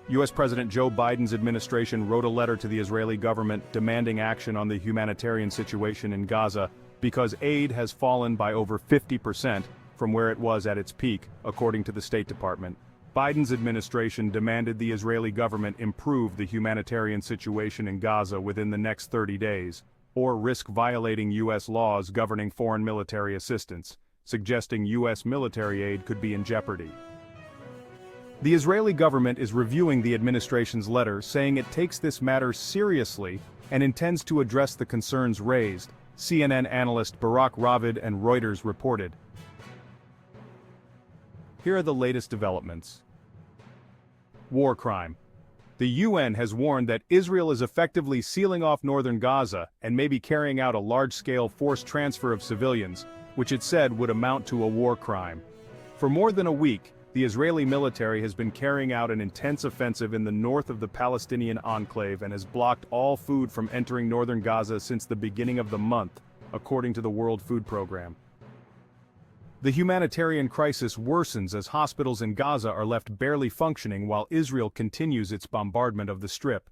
U.S. President Joe Biden's administration wrote a letter to the Israeli government demanding action on the humanitarian situation in Gaza because aid has fallen by over 50% from where it was at its peak, according to the State Department. Biden's administration demanded the Israeli government improve the humanitarian situation in Gaza within the next 30 days, or risk violating U.S. laws governing foreign military assistance, suggesting U.S. military aid could be in jeopardy. The Israeli government is reviewing the administration's letter, saying it takes this matter seriously and intends to address the concerns raised, CNN analyst Barak Ravid and Reuters reported. Here are the latest developments. War crime. The UN has warned that Israel is effectively sealing off northern Gaza and may be carrying out a large-scale forced transfer of civilians, which it said would amount to a war crime. For more than a week, the Israeli military has been carrying out an intense offensive in the north of the Palestinian enclave and has blocked all food from entering northern Gaza since the beginning of the month, according to the World Food Program. The humanitarian crisis worsens as hospitals in Gaza are left barely functioning while Israel continues its bombardment of the Strip.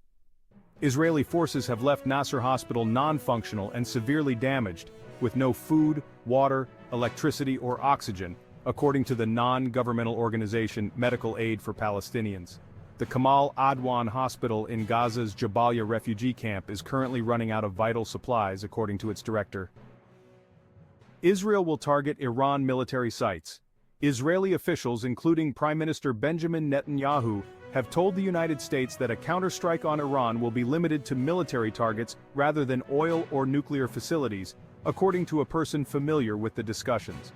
Israeli forces have left Nasser Hospital non-functional and severely damaged, with no food, water, electricity or oxygen, according to the non-governmental organization Medical Aid for Palestinians. The Kamal Adwan Hospital in Gaza's Jabalia refugee camp is currently running out of vital supplies, according to its director. Israel will target Iran military sites. Israeli officials, including Prime Minister Benjamin Netanyahu, have told the United States that a counterstrike on Iran will be limited to military targets rather than oil or nuclear facilities, according to a person familiar with the discussions.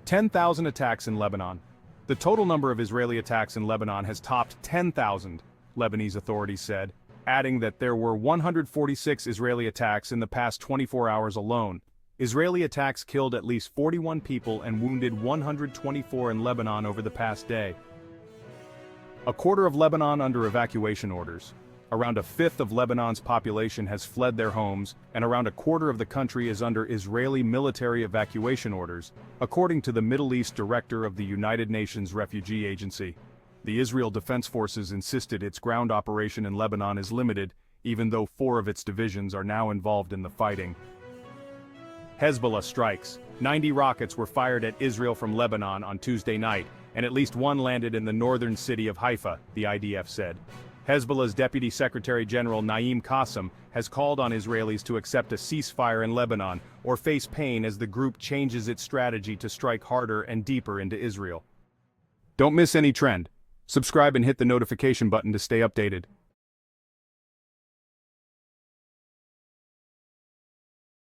10,000 attacks in Lebanon. The total number of Israeli attacks in Lebanon has topped 10,000, Lebanese authorities said, adding that there were 146 Israeli attacks in the past 24 hours alone. Israeli attacks killed at least 41 people and wounded 124 in Lebanon over the past day. A quarter of Lebanon under evacuation orders. Around a fifth of Lebanon's population has fled their homes, and around a quarter of the country is under Israeli military evacuation orders, according to the Middle East director of the United Nations Refugee Agency. The Israel Defense Forces insisted its ground operation in Lebanon is limited, even though 4 of its divisions are now involved in the fighting. Hezbollah strikes. 90 rockets were fired at Israel from Lebanon on Tuesday night, and at least 1 landed in the northern city of Haifa, the IDF said. Hezbollah's Deputy Secretary General Naim Qassem has called on Israelis to accept a ceasefire in Lebanon or face pain as the group changes its strategy to strike harder and deeper into Israel. Don't miss any trend. Subscribe and hit the notification button to stay updated.